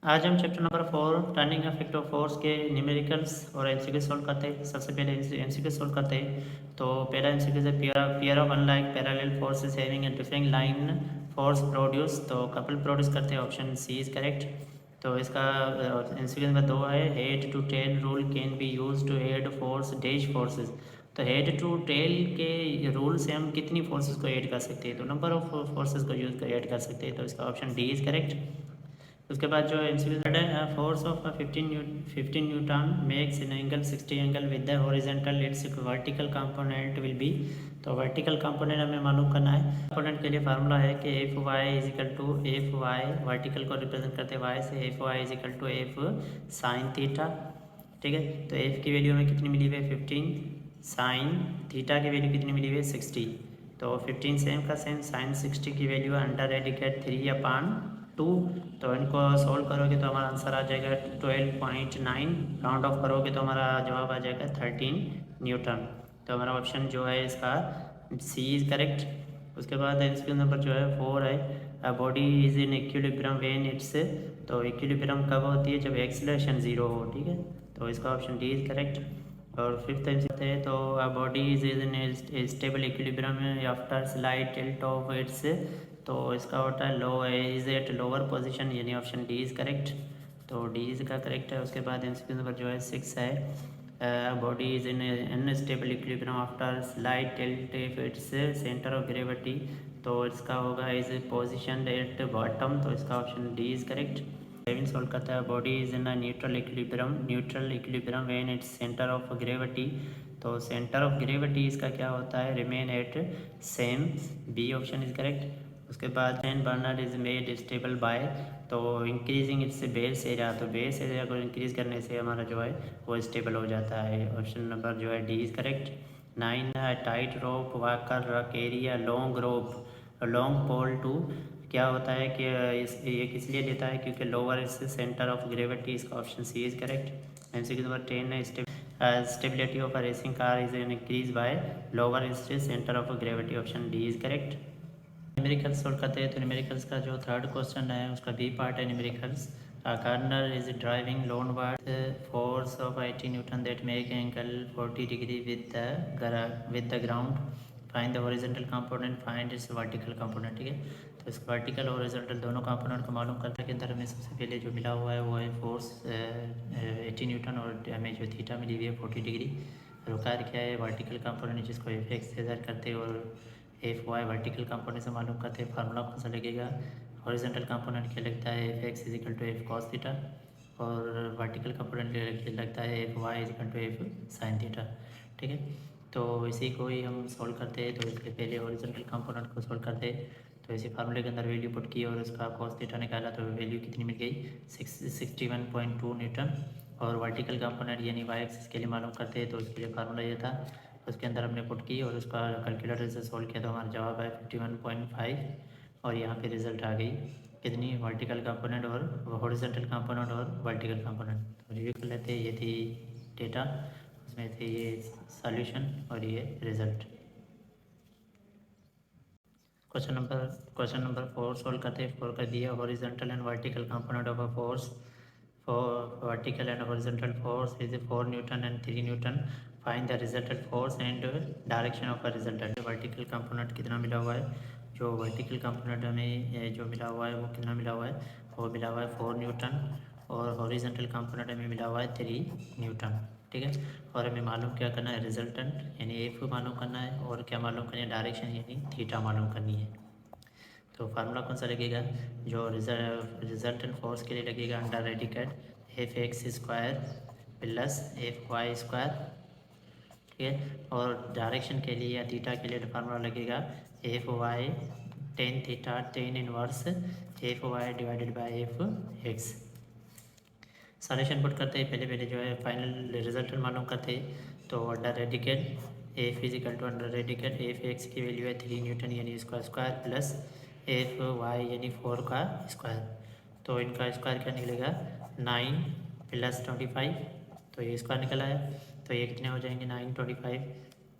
आज हम chapter number 4 turning effect of force के न्यूमेरिकल्स और एमसीक्यू सॉल्व करते हैं। सबसे पहले एमसीक्यू सॉल्व करते हैं। तो पहला एमसीक्यू है pair of unlike parallel forces having a differing line force produce. तो कपल प्रोड्यूस करते हैं, ऑप्शन सी इज करेक्ट। तो इसका एमसीक्यू नंबर 2 है head to tail rule can be use to add force dash forces. तो head to tail के rule से हम कितनी फोर्सेस को ऐड कर सकते हैं? तो नंबर ऑफ फोर्सेस को यूज कर ऐड कर सकते हैं। तो इसका ऑप्शन डी इज करेक्ट। उसके बाद जो एमसीक्यू है force of 15 Newton makes an angle 60 angle with the horizontal it's vertical component will be. तो वर्टिकल कंपोनेंट हमें मालूम करना है। कंपोनेंट के लिए फार्मूला है कि F Y is equal to F Y, vertical को रिप्रेजेंट करते हैं वाई से, F Y is equal to F sine theta. ठीक है, तो एफ की वैल्यू हमें कितनी मिली हुई है 15, साइन थीटा की वैल्यू कितनी मिली हुई है 60। तो 15 सेम का सेम, साइन 60 की वैल्यू अंडर रेडिकेट 3/2। तो इनको सॉल्व करोगे तो हमारा आंसर आ जाएगा 12.9, राउंड ऑफ करोगे तो हमारा जवाब आ जाएगा 13 न्यूटन। तो हमारा ऑप्शन जो है इसका सी इज करेक्ट। उसके बाद इसके नंबर जो है 4 है body is in equilibrium when it's. तो इक्विलिब्रियम कब होती है? जब एक्सीलरेशन 0 हो। ठीक है, तो इसका ऑप्शन डी इज करेक्ट। और फिफ्थ है तो body is in stable equilibrium after slide tilt of its. तो इसका होता है लो इज एट लोअर पोजीशन, यानी ऑप्शन डी इज करेक्ट। तो डी इज का करेक्ट है। उसके बाद एमसीक्यू नंबर जो है 6 है body is in unstable equilibrium after slide tilt if it's centre of gravity. तो इसका होगा इज पोजिशन एट बॉटम। तो इसका option D is correct. Seven solve करता है body is in neutral equilibrium when its centre of gravity. तो centre of gravity इसका क्या होता है? Remain at same, B option is correct. उसके बाद fan burner is made stable by. तो इंक्रीजिंग इट्स बेस एरिया। तो बेस एरिया को इंक्रीज करने से हमारा जो है वो स्टेबल हो जाता है। ऑप्शन नंबर जो है D is correct. 9 tight rope walker carry a long rope long pole to. क्या होता है कि ये किस लिए देता है? क्योंकि lower is centre of gravity. इसका option C is correct. MCQ number 10 है stability of a racing car is increase by lower is centre of gravity. Option D is correct. Numericals solve करते हैं। तो न्यूमेरिकल्स का जो third question है उसका B part है numericals. Corner is driving onward force of 80 newton that make angle 40 degree with the ground. Find the horizontal component, find its vertical component. ठीक है, तो इस वर्टिकल और हॉरिजॉन्टल दोनों कंपोनेंट को मालूम करने के अंदर हमें सबसे पहले जो मिला हुआ है वो है फोर्स 80 न्यूटन और हमें जो थीटा मिली हुई है 40 डिग्री। रिक्वायर क्या है? वर्टिकल कंपोनेंट जिसको एफ एक्स करते हैं और एफ वाई वर्टिकल कंपोनेंट से मालूम करते हैं। फार्मूला कौन सा लगेगा? हॉरिजॉन्टल कंपोनेंट क्या लगता है? F X is equal to F cos theta. और वर्टिकल कंपोनेंट लगता है F Y is equal to F sine theta. ठीक है, तो इसी को ही हम सॉल्व करते हैं। तो इसके पहले हॉरिजॉन्टल कंपोनेंट को सॉल्व करते हैं। तो इसी फार्मूले के अंदर वैल्यू पुट की और उसका कॉस थीटा निकाला तो वैल्यू कितनी मिल गई? 61.2 न्यूटन। और वर्टिकल कंपोनेंट यानी वाई एक्सिस के लिए मालूम करते हैं। तो इसके लिए फार्मूला ये था, उसके अंदर हमने पुट की और उसका कैलकुलेटर से सॉल्व किया तो हमारा जवाब है 51.5। और यहाँ पे रिजल्ट आ गई कितनी? वर्टिकल कंपोनेंट और हॉरिजॉन्टल कंपोनेंट और वर्टिकल कंपोनेंट। तो रिव्यू कर लेते हैं। ये थी डेटा, उसमें थे ये सॉल्यूशन और ये रिजल्ट। क्वेश्चन नंबर 4 सॉल्व करते हैं। 4 का दिया horizontal and vertical component of a force. For vertical and horizontal force is 4 Newton and 3 Newton. Find the resultant force and direction of a resultant. Vertical component कितना मिला हुआ है? जो vertical component हमें जो मिला हुआ है वो कितना मिला हुआ है? वो मिला हुआ है 4 न्यूटन। और हॉरिजॉन्टल कंपोनेंट हमें मिला हुआ है 3 न्यूटन। ठीक है, और हमें मालूम क्या करना है? रिजल्टेंट यानी एफ मालूम करना है और क्या मालूम करनी है? डायरेक्शन यानी थीटा मालूम करनी है। तो फार्मूला कौन सा लगेगा? जो रिजल्टेंट फोर्स के लिए लगेगा under radicate F X square plus F Y square. ठीक है, और डायरेक्शन के लिए या थीटा के लिए फार्मूला लगेगा F Y tan theta tan inverse F Y divided by F X. Solution put करते हैं। पहले जो है फाइनल रिजल्टेंट मालूम करते हैं। तो under radicate F is equal to under radicate F X की वैल्यू है 3 न्यूटन यानी इसका स्क्वायर प्लस एफ वाई यानी 4 का स्क्वायर। तो इनका स्क्वायर क्या निकलेगा? 9 प्लस 25। तो ये स्क्वायर निकला है। तो ये कितने हो जाएंगे? 9 25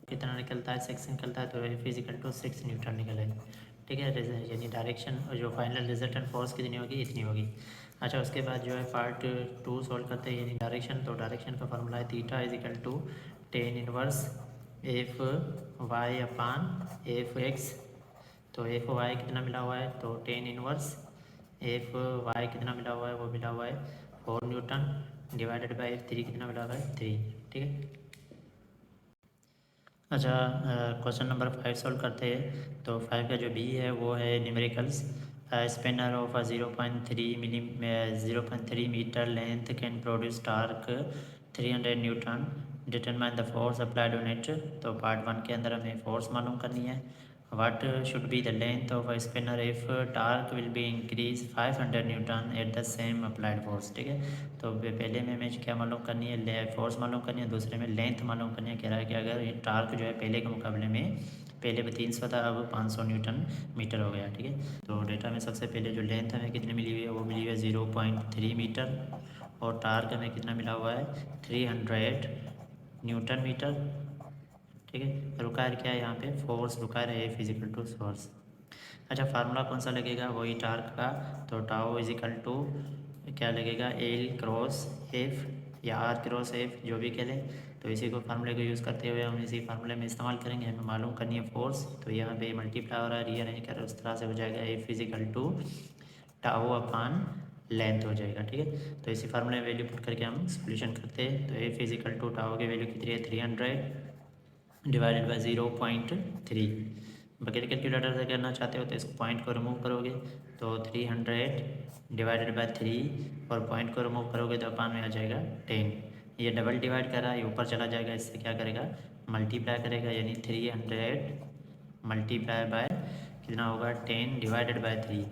कितना निकलता है? 6 निकलता है। तो F is equal to 6 newton निकला है। ठीक है, यानी डायरेक्शन और जो फाइनल रिजल्टेंट फोर्स कितनी होगी? इतनी होगी। अच्छा, उसके बाद जो है पार्ट 2 सॉल्व करते हैं, यानी डायरेक्शन। तो डायरेक्शन का फॉर्मूला है theta is equal to tan inverse F Y upon F X. तो एफ वाई कितना मिला हुआ है, तो टेन इनवर्स एफ वाई कितना मिला हुआ है, वो मिला हुआ है 4 Newton divided by F three कितना मिला हुआ है 3। ठीक है। अच्छा, क्वेश्चन नंबर 5 सॉल्व करते हैं। तो 5 का जो बी है वो है numericals. Spinner of 0.3 metre length can produce torque 300 newton, determine the force applied on it. तो पार्ट 1 के अंदर हमें फोर्स मालूम करनी है। What should be the length of a spinner if torque will be increased 500 Newton at the same applied force. ठीक है। तो पहले में हमें क्या मालूम करनी है, फोर्स मालूम करनी है, दूसरे में लेंथ मालूम करनी है। कह रहा है कि अगर ये टार्क जो है पहले के मुकाबले में, पहले में 300 था, अब 500 न्यूटन मीटर हो गया। ठीक है। तो डेटा में सबसे पहले जो लेंथ हमें कितनी मिली हुई है, वो मिली हुई है 0.3 मीटर, और टार्क हमें कितना मिला हुआ है 300 न्यूटन मीटर। ठीक है। रुकायर क्या है यहाँ पे, फोर्स रुकायर है, एफ इजिकल टू फोर्स। अच्छा, फार्मूला कौन सा लगेगा, वही टार्क का। तो टाओ इजिकल टू क्या लगेगा, एल क्रॉस एफ या आर क्रॉस एफ, जो भी कह लें। तो इसी को फार्मूले को यूज़ करते हुए हम इसी फार्मूले में इस्तेमाल करेंगे। हमें मालूम करनी है फोर्स, तो यहाँ पे मल्टीप्लाई हो रहा है, रीअरेंज कर रहे उस तरह से हो जाएगा F is equal to tau upon length हो जाएगा। ठीक है। तो इसी फार्मूले में वैल्यू पुट करके हम सोल्यूशन करते हैं। तो एफ इजिकल टू टाओ की वैल्यू कितनी है 300 डिवाइडेड बाई 0.3। बगैर कैलकुलेटर से करना चाहते हो तो इस पॉइंट को रिमूव करोगे, तो 300 डिवाइडेड बाई 3, और पॉइंट को रिमूव करोगे तो अपान में आ जाएगा 10। ये डबल डिवाइड कर रहा है, ये ऊपर चला जाएगा, इससे क्या करेगा मल्टीप्लाई करेगा, यानी 300 मल्टीप्लाई बाय कितना होगा 10 डिवाइडेड बाय 3।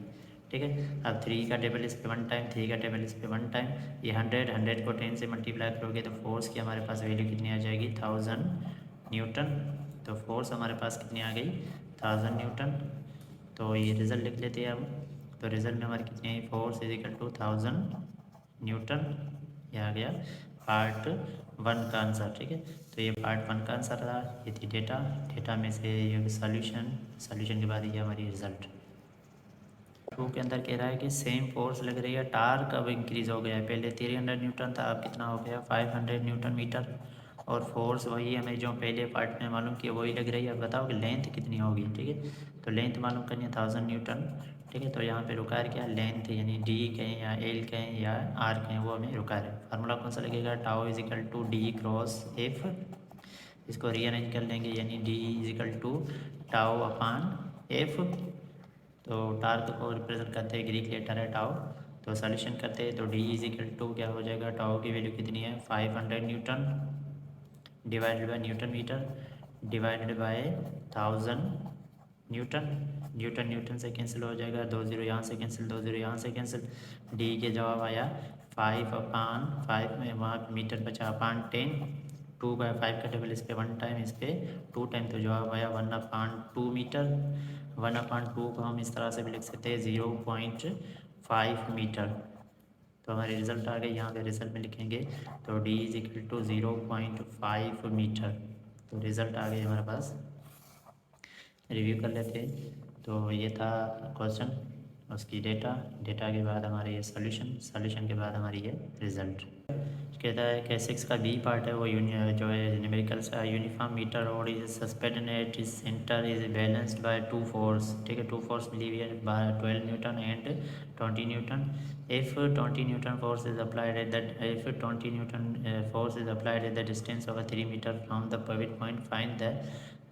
ठीक है। अब 3 का टेबल इस पे 1 टाइम, 3 का टेबल इस पे 1 टाइम, ये 100 को 10 से मल्टीप्लाई करोगे तो फोर्स की हमारे पास वैल्यू कितनी आ जाएगी 1000 न्यूटन। तो फोर्स हमारे पास कितनी आ गई 1000 न्यूटन। तो ये रिज़ल्ट लिख लेते हैं अब। तो रिज़ल्ट में हमारी कितनी आई, force is equal to 1000 newton. ये आ गया पार्ट 1 का आंसर। ठीक है। तो ये पार्ट 1 का आंसर रहा, ये थी डेटा, डेटा में से ये सॉल्यूशन, सॉल्यूशन के बाद ये हमारी रिज़ल्ट। 2 के अंदर कह रहा है कि सेम फोर्स लग रही है, टार्क अब इंक्रीज़ हो गया है, पहले 300 न्यूटन था, अब कितना हो गया 500 न्यूटन मीटर, और फोर्स वही हमें जो पहले पार्ट में मालूम किया वही लग रही है। अब बताओ कि लेंथ कितनी होगी। ठीक है। तो लेंथ मालूम करनी है 1000 न्यूटन। ठीक है। तो यहाँ पे रुकायर क्या है, लेंथ, यानी डी कहें या एल कहें या आर कहें, वो हमें रुकायर है। फार्मूला कौन सा लगेगा, tau is equal to D cross F. इसको रीअरेंज कर लेंगे, यानी D is equal to tau upon F. तो टार्क को रिप्रेजेंट करते हैं, ग्रीक लेटर है टाओ। तो सॉल्यूशन करते हैं, तो डी इज इक्वल टू क्या हो जाएगा, टाओ की वैल्यू कितनी है 500 newton divided by newton metre divided by 1000 newton. Newton newton से कैंसिल हो जाएगा, 2 0 यहाँ से कैंसिल, 2 0 यहाँ से कैंसिल। डी के जवाब आया 5 अपान 5 में वहाँ पे मीटर बचा अपान 10। 2/5 का टेबल इस पे 1 टाइम, इस पे 2 टाइम, तो जवाब आया 1/2 मीटर। 1/2 को हम इस तरह से भी लिख सकते हैं 0.5 मीटर। तो हमारे रिजल्ट आ गए, यहाँ पे रिजल्ट में लिखेंगे तो D is equal to 0.5 metre. तो रिजल्ट आ गए हमारे पास, रिव्यू कर लेते हैं। तो ये था क्वेश्चन, उसकी डेटा, डेटा के बाद हमारे ये सॉल्यूशन, सॉल्यूशन के बाद हमारी ये रिजल्ट। कहता है कि 6 का बी पार्ट है वो जो है न्यूमेरिकल्स का, uniform metre rod is suspended at is centre is balanced by 2 force. ठीक है। 2 फोर्स मिली हुई है, 12 newton and 20 newton. if 20 newton force is applied at that if 20 newton force is applied at the distance of a 3 meter from the pivot point, find the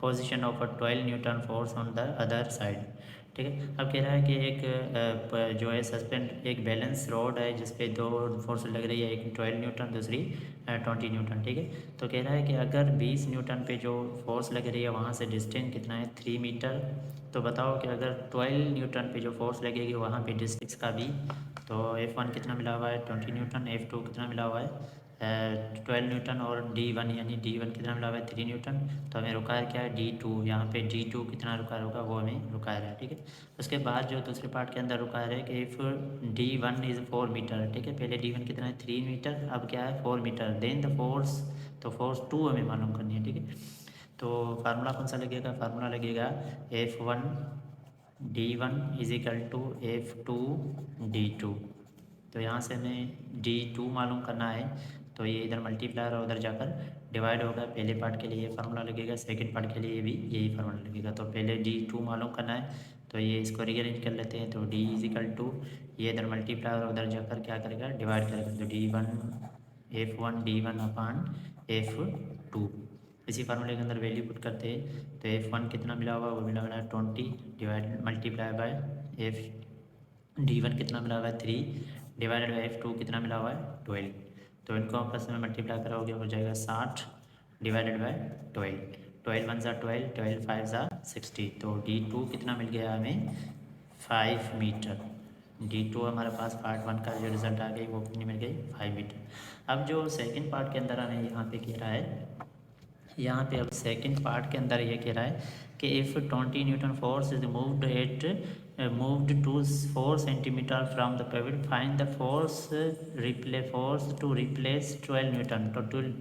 position of a 12 newton force on the other side। ठीक है। अब कह रहा है कि एक जो है सस्पेंड एक बैलेंस रॉड है जिसपे 2 फोर्स लग रही है, एक 12 न्यूटन, दूसरी 20 न्यूटन। ठीक है। तो कह रहा है कि अगर 20 न्यूटन पे जो फोर्स लग रही है वहाँ से डिस्टेंस कितना है 3 मीटर। तो बताओ कि अगर 12 न्यूटन पे जो फोर्स लगेगी वहाँ पे डिस्टेंस का भी, तो F1 कितना मिला हुआ है 20 न्यूटन, F2 कितना मिला हुआ है 12 न्यूटन, और D1 यानी D1 कितना मिला हुआ है 3 न्यूटन। तो हमें रुकायर क्या है D2, यहाँ पे D2 कितना रुकायर होगा वो हमें रुकायर है। ठीक है। उसके बाद जो दूसरे पार्ट के अंदर रुकायर है कि इफ़ D1 इज़ 4 मीटर। ठीक है। पहले D1 कितना है 3 मीटर, अब क्या है 4 मीटर, देन द फोर्स, तो फोर्स 2 हमें मालूम करनी है। ठीक है। तो फार्मूला कौन सा लगेगा, फार्मूला लगेगा F1 D1 is equal to F2 D2। तो यहाँ से हमें D2 मालूम करना है, तो ये इधर मल्टीप्लायर और उधर जाकर डिवाइड होगा। पहले पार्ट के लिए ये फार्मूला लगेगा, सेकंड पार्ट के लिए भी यही फार्मूला लगेगा। तो पहले D2 मालूम करना है, तो ये इसको रीअरेंज कर लेते हैं। तो D = ये इधर मल्टीप्लायर और उधर जाकर क्या करेगा, डिवाइड करेगा। तो F1 D1 अपान F2, इसी फार्मूले के अंदर वैल्यू पुट करते हैं। तो F1 कितना मिला हुआ, वो मिला हुआ है 20 डिवाइड मल्टीप्लाई बाय D1 कितना मिला हुआ है 3 डिवाइडेड बाई F2 कितना मिला हुआ है 12। तो इनको आपस में मल्टीप्लाई करोगे हो जाएगा 60 डिवाइडेड बाई 12। 12 1 12, 12 5 60। तो D2 कितना मिल गया हमें 5 मीटर। D2 हमारे पास पार्ट 1 का जो रिजल्ट आ गई वो कितनी मिल गई 5 मीटर। अब जो सेकंड पार्ट के अंदर हमें यहाँ पे कह रहा है, यहाँ पे अब सेकंड पार्ट के अंदर ये कह रहा है कि if 20 newton force is moved to 4 centimetre from the pivot, find the force to replace 12 newton.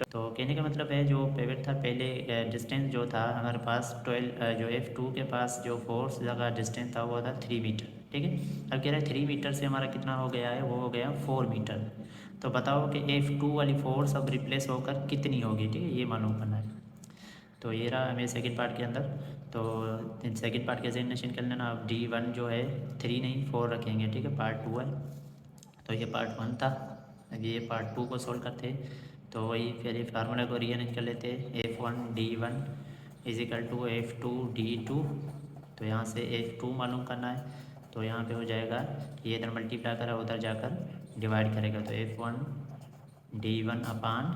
तो कहने का मतलब है जो पेविट था पहले डिस्टेंस जो था हमारे पास 12, जो F2 के पास जो फोर्स का डिस्टेंस था वो था 3 मीटर। ठीक है, अब कह रहा है 3 मीटर से हमारा कितना हो गया है, वो हो गया 4 मीटर। तो बताओ कि F2 वाली फोर्स अब रिप्लेस होकर कितनी होगी। ठीक है, ये मालूम करना है। तो ये रहा हमें सेकंड पार्ट के अंदर। तो सेकंड पार्ट कैसे नशन कर लेना, अब D1 जो है 3 नहीं 4 रखेंगे। ठीक है, पार्ट 2 है, तो ये पार्ट 1 था। अब ये पार्ट 2 को सोल्व करते, तो वही फिर फार्मूला को रीअरेंज कर लेते। F1 D1 = F2 D2। तो यहाँ से F2 मालूम करना है, तो यहाँ पे हो जाएगा ये इधर मल्टीप्लाई करा उधर जाकर डिवाइड करेगा। तो F1 D1 अपान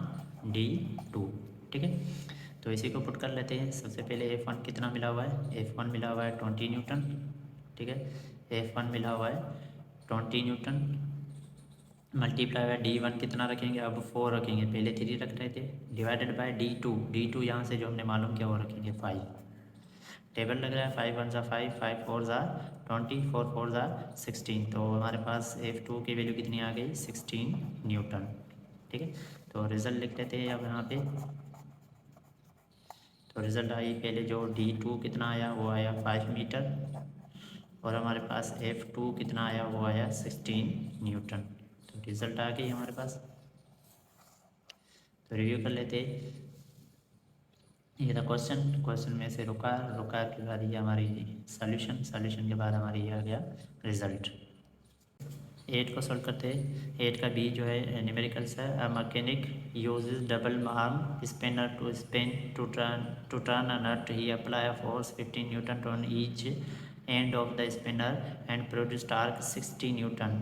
D2। ठीक है, तो इसी को पुट कर लेते हैं। सबसे पहले F1 कितना मिला हुआ है, F1 मिला हुआ है 20 न्यूटन। ठीक है, F1 मिला हुआ है 20 न्यूटन मल्टीप्लाई बाय D1 कितना रखेंगे, अब 4 रखेंगे, पहले 3 रख रहे थे, डिवाइडेड बाय D2 यहाँ से जो हमने मालूम किया वो रखेंगे 5। टेबल लग रहा है 5 1 5, 5 4 20, 4 4 16। तो हमारे पास F2 की वैल्यू कितनी आ गई 16 न्यूटन। ठीक है, तो रिज़ल्ट लिख लेते हैं अब यहाँ पे। तो रिज़ल्ट आई पहले जो D2 कितना आया वो आया 5 मीटर, और हमारे पास F2 कितना आया वो आया 16 न्यूटन। तो रिज़ल्ट आ गई हमारे पास। तो रिव्यू कर लेते, ये था क्वेश्चन में से रुका के बाद ये हमारी सॉल्यूशन के बाद हमारी ये आ गया रिज़ल्ट। 8 को सॉल्व करते हैं। 8 का बी जो है न्यूमेरिकल्स है। A mechanic uses double arm spinner to turn a nut. He apply a force 15 newton on each end of the spinner and produce torque 60 newton.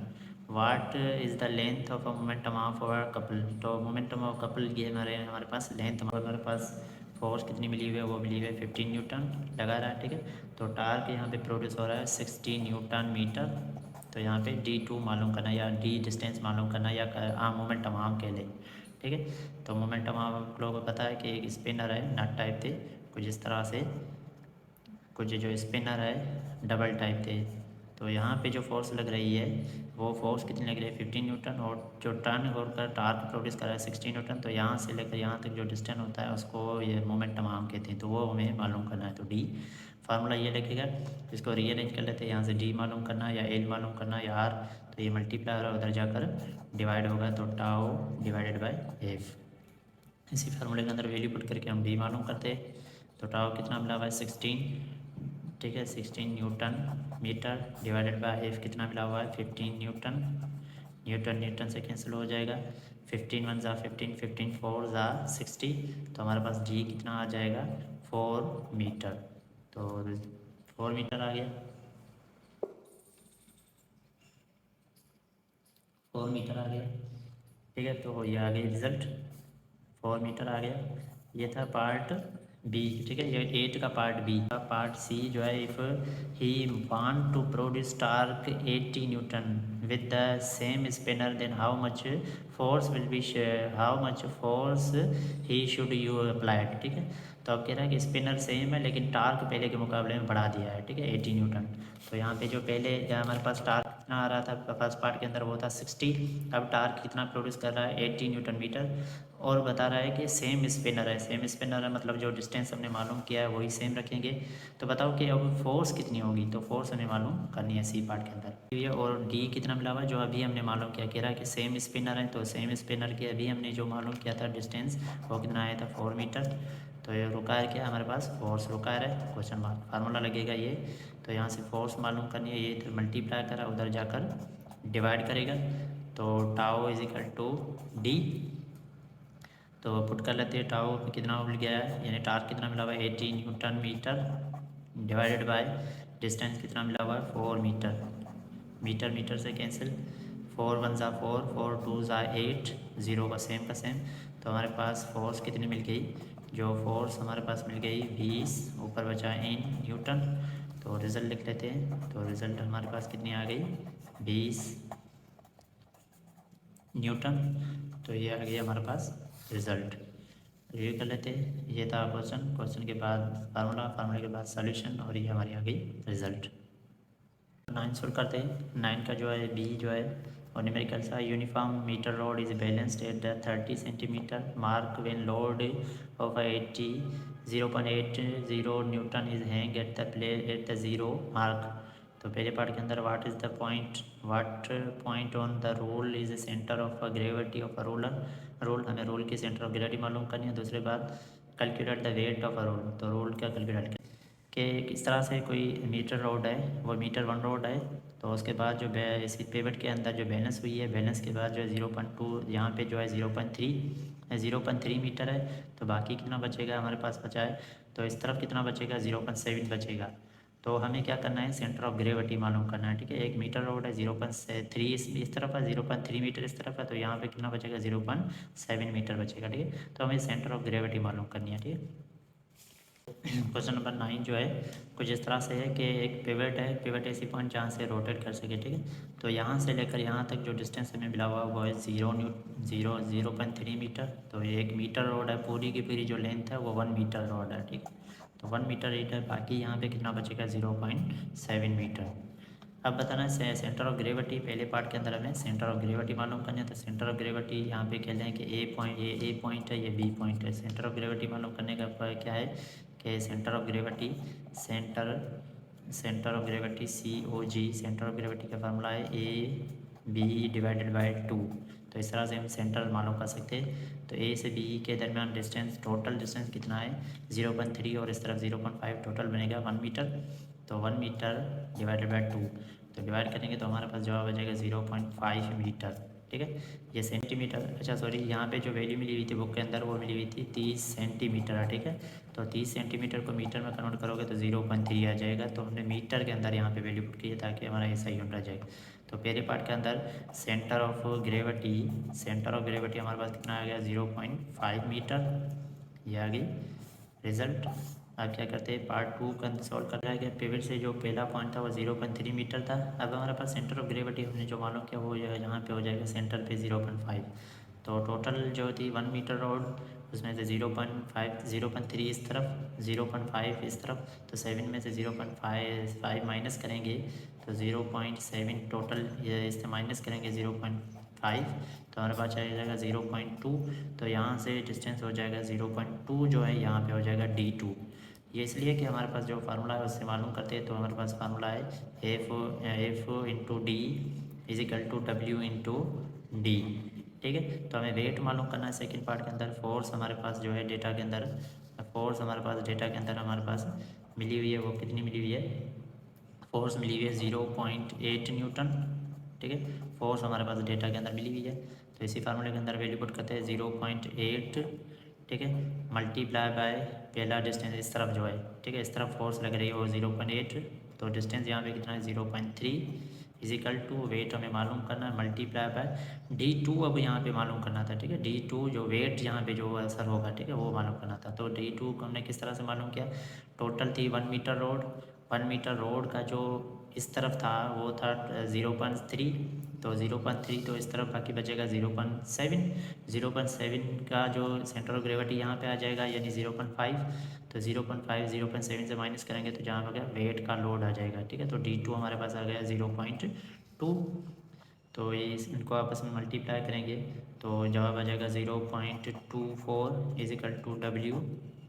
What is the length of a momentum of our couple. तो momentum of couple ये हमारे पास length, हमारे पास force कितनी मिली हुई है, वो मिली हुई है 15 न्यूटन लगा रहा है। ठीक है, तो टार्क यहाँ पे प्रोड्यूस हो रहा है 60 न्यूटन मीटर। तो यहाँ पे D2 मालूम करना या D डिस्टेंस मालूम करना या आर्म मोमेंटम आर्म कह लें। ठीक है, तो मोमेंटम आर्म आप लोगों को पता है कि एक स्पिनर है नट टाइप थे कुछ इस तरह से, कुछ जो स्पिनर है डबल टाइप थे। तो यहाँ पे जो फोर्स लग रही है वो फोर्स कितनी लग रही है 15 न्यूटन, और जो टर्न होकर टार्क प्रोड्यूस कर रहा है 60 न्यूटन। तो यहाँ से लेकर यहाँ तक जो डिस्टेंस होता है उसको ये मोमेंटम आर्म कहते हैं। तो वो हमें मालूम करना है। तो D फार्मूला ये लिखेगा, इसको रीअरेंज कर लेते हैं। यहाँ से D मालूम करना है या L मालूम करना है या R, तो ये मल्टीप्लाई और उधर जाकर डिवाइड होगा। तो टाउ डिवाइडेड बाई F, इसी फार्मूले के अंदर वैल्यू पुट करके हम D मालूम करते हैं। तो टाउ कितना मिला हुआ है 16। ठीक है, 16 newton metre divided by F कितना मिला हुआ है 15 न्यूटन। न्यूटन से कैंसिल हो जाएगा। 15 1 15, 15 4 60। तो हमारे पास D कितना आ जाएगा 4 मीटर। तो 4 मीटर आ गया, 4 मीटर आ गया। ठीक है, तो ये आ गई रिजल्ट 4 मीटर आ गया। ये था पार्ट बी। ठीक है, ये 8 का पार्ट बी। का पार्ट सी जो है, if he want to produce torque 80 newton with the same spinner then how much force he should you applied. ठीक है, तो अब कह रहा है कि स्पिनर सेम है लेकिन टार्क पहले के मुकाबले में बढ़ा दिया है। ठीक है, 80 न्यूटन। तो यहाँ पे जो पहले हमारे पास टार्क कितना आ रहा था फर्स्ट पार्ट के अंदर, वो था 60। अब टार्क कितना प्रोड्यूस कर रहा है 80 न्यूटन मीटर, और बता रहा है कि सेम स्पिनर है। सेम स्पिनर है मतलब जो डिस्टेंस हमने मालूम किया है वही सेम रखेंगे। तो बताओ कि अब फोर्स कितनी होगी, तो फोर्स हमें मालूम करनी है सी पार्ट के अंदर। ये और डी कितना मिला हुआ है जो अभी हमने मालूम किया, कह रहा है कि सेम स्पिनर है, तो सेम स्पिनर के अभी हमने जो मालूम किया था डिस्टेंस वो कितना आया था 4 मीटर। तो ये रुकायर क्या है हमारे पास, फोर्स रुकायर है, क्वेश्चन मार्क फार्मूला लगेगा ये। तो यहाँ से फोर्स मालूम करनी है, ये इधर मल्टीप्लाई करा उधर जाकर डिवाइड करेगा, तो tau is equal to D. तो पुट कर लेते हैं, टाओ पे कितना मिल गया है, यानी टार्क कितना मिला हुआ है 80 newton metre divided by distance कितना मिला हुआ है 4 मीटर। मीटर मीटर से कैंसिल, 4 1 ज़ा 4, 4 2 ज़ा 8, ज़ीरो का सेम। तो हमारे पास फोर्स कितनी मिल गई, जो फोर्स हमारे पास मिल गई 20, ऊपर बचा इन न्यूटन। तो रिज़ल्ट लिख लेते हैं, तो रिज़ल्ट हमारे पास कितनी आ गई 20 न्यूटन। तो ये आ गया हमारे पास रिज़ल्ट। रिव्यू कर लेते हैं, ये था क्वेश्चन के बाद फार्मूले के बाद सॉल्यूशन, और ये हमारी आ गई रिज़ल्ट। 9 सोल्व करते हैं। 9 का जो है बी जो है और न्यूमेरिकल सा, uniform metre rod is balanced at the 30 centimetre mark when load of 80 0.80 newton is hang at the play at the zero mark. तो पहले पार्ट के अंदर what point on the roll is centre of gravity of a roll हमें roll की centre of gravity मालूम करनी है। दूसरी बात calculate the weight of a roll, तो रोल का कैलकुलेट कि किस तरह से कोई मीटर रोड है, वो मीटर 1 रोड है, तो उसके बाद जो इसी पेवट के अंदर जो बैलेंस हुई है, बैलेंस के बाद जो है 0.2 यहाँ पे जो है 0.3 मीटर है, तो बाकी कितना बचेगा हमारे पास बचा है, तो इस तरफ कितना बचेगा 0.7 बचेगा। तो हमें क्या करना है, सेंटर ऑफ ग्रेविटी मालूम करना है, ठीक है। एक मीटर रोड है 0.3 इस तरफ है, 0.3 मीटर इस तरफ है, तो यहाँ पे कितना बचेगा 0.7 मीटर बचेगा, ठीक है। तो हमें सेंटर ऑफ ग्रेविटी मालूम करनी है, ठीक है। क्वेश्चन नंबर 9 जो है कुछ इस तरह से है कि एक पिवट है, पिवट ऐसी पॉइंट जहाँ से रोटेट कर सके, ठीक है। तो यहाँ से लेकर यहाँ तक जो डिस्टेंस हमें मिला हुआ वो है 0.3 मीटर। तो ये 1 मीटर रोड है, पूरी की पूरी जो लेंथ है वो 1 मीटर रोड है, ठीक। तो 1 मीटर रीड है, बाकी यहाँ पे कितना बचेगा 0.7 मीटर। अब बताना है सेंटर ऑफ ग्रेविटी, पहले पार्ट के अंदर हमें सेंटर ऑफ ग्रेविटी मालूम करनी है। तो सेंटर ऑफ ग्रेविटी यहाँ पे कह लें कि ए पॉइंट है, ये बी पॉइंट है। सेंटर ऑफ ग्रेविटी मालूम करने का क्या है कि centre of gravity COG, centre of gravity का फार्मूला है AB/2। तो इस तरह से हम सेंटर मालूम कर सकते हैं। तो ए से बी के दरमियान डिस्टेंस, टोटल डिस्टेंस कितना है 0.3 और इस तरफ 0.5, टोटल बनेगा 1 मीटर। तो 1 मीटर डिवाइडेड बाय 2, तो डिवाइड करेंगे तो हमारे पास जवाब आ जाएगा 0.5 मीटर, ठीक है। ये सेंटीमीटर, अच्छा सॉरी, यहाँ पे जो वैल्यू मिली हुई थी बुक के अंदर वो मिली हुई थी 30 सेंटीमीटर है, ठीक है। तो 30 सेंटीमीटर को मीटर में कन्वर्ट करोगे तो 0.3 आ जाएगा। तो हमने मीटर के अंदर यहाँ पे वैल्यू पुट की है ताकि हमारा ये सही यूनिट आ जाएगा। तो पहले पार्ट के अंदर सेंटर ऑफ ग्रेविटी हमारे पास कितना आ गया 0.5 मीटर, ये आ गई रिजल्ट। अब क्या करते हैं, पार्ट 2 का सॉल्व कर रहा है। पिवट से जो पहला पॉइंट था वो 0.3 मीटर था। अब हमारे पास सेंटर ऑफ ग्रेविटी हमने जो मालूम किया वो यहाँ पे हो जाएगा सेंटर पे 0.5। तो टोटल जो थी 1 मीटर रोड, उसमें से 0.3 इस तरफ, 0.5 इस तरफ, तो 7 में से 0.5 माइनस करेंगे तो 0.7 टोटल, ये इससे माइनस करेंगे 0.5, तो हमारे पास चला जाएगा 0.2। तो यहाँ से डिस्टेंस हो जाएगा 0.2, जो है यहाँ पे हो जाएगा D2। ये इसलिए कि हमारे पास जो फार्मूला है उससे मालूम करते हैं। तो हमारे पास फार्मूला है F into D is equal to W into D, ठीक है। तो हमें वेट मालूम करना है सेकंड पार्ट के अंदर। फोर्स हमारे पास जो है डेटा के अंदर हमारे पास मिली हुई है, वो कितनी मिली हुई है, फोर्स मिली हुई है 0.8 न्यूटन, ठीक है। फोर्स हमारे पास डेटा के अंदर मिली हुई है। तो इसी फार्मूले के अंदर वैल्यू पुट करते हैं 0.8, ठीक है, मल्टीप्लाई बाय पहला डिस्टेंस इस तरफ जो है, ठीक है, इस तरफ फोर्स लग रही है वो 0.8, तो डिस्टेंस यहाँ पे कितना है 0.3 इज इक्वल टू वेट हमें मालूम करना है मल्टीप्लाई बाय D2। अब यहाँ पे मालूम करना था, ठीक है, D2 जो वेट यहाँ पे जो असर होगा, ठीक है, वो मालूम करना था। तो D2 को हमने किस तरह से मालूम किया, टोटल थी 1 मीटर रोड, 1 मीटर रोड का जो इस तरफ था वो था 0.3, तो 0.3 तो इस तरफ बाकी बचेगा 0.7 का जो सेंटर ऑफ ग्रेविटी यहाँ पे आ जाएगा यानी 0.5। तो 0.7 से माइनस करेंगे तो जहाँ पे गया वेट का लोड आ जाएगा, ठीक है। तो D2 हमारे पास आ गया 0.2, 2। तो ये इनको आपस में मल्टीप्लाई करेंगे तो जवाब आ जाएगा 0.24 is equal to W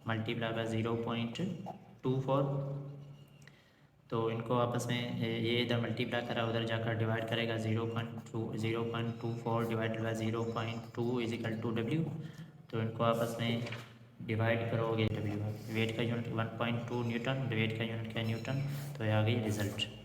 multiply by 0.24। तो इनको आपस में ये इधर मल्टीप्लाई करा उधर जाकर डिवाइड करेगा 0.24 divided by 0.2 is equal to W। तो इनको आपस में डिवाइड करोगे W वेट का यूनिट 1.2 न्यूटन, वेट का यूनिट क्या न्यूटन, तो ये आ गई रिजल्ट।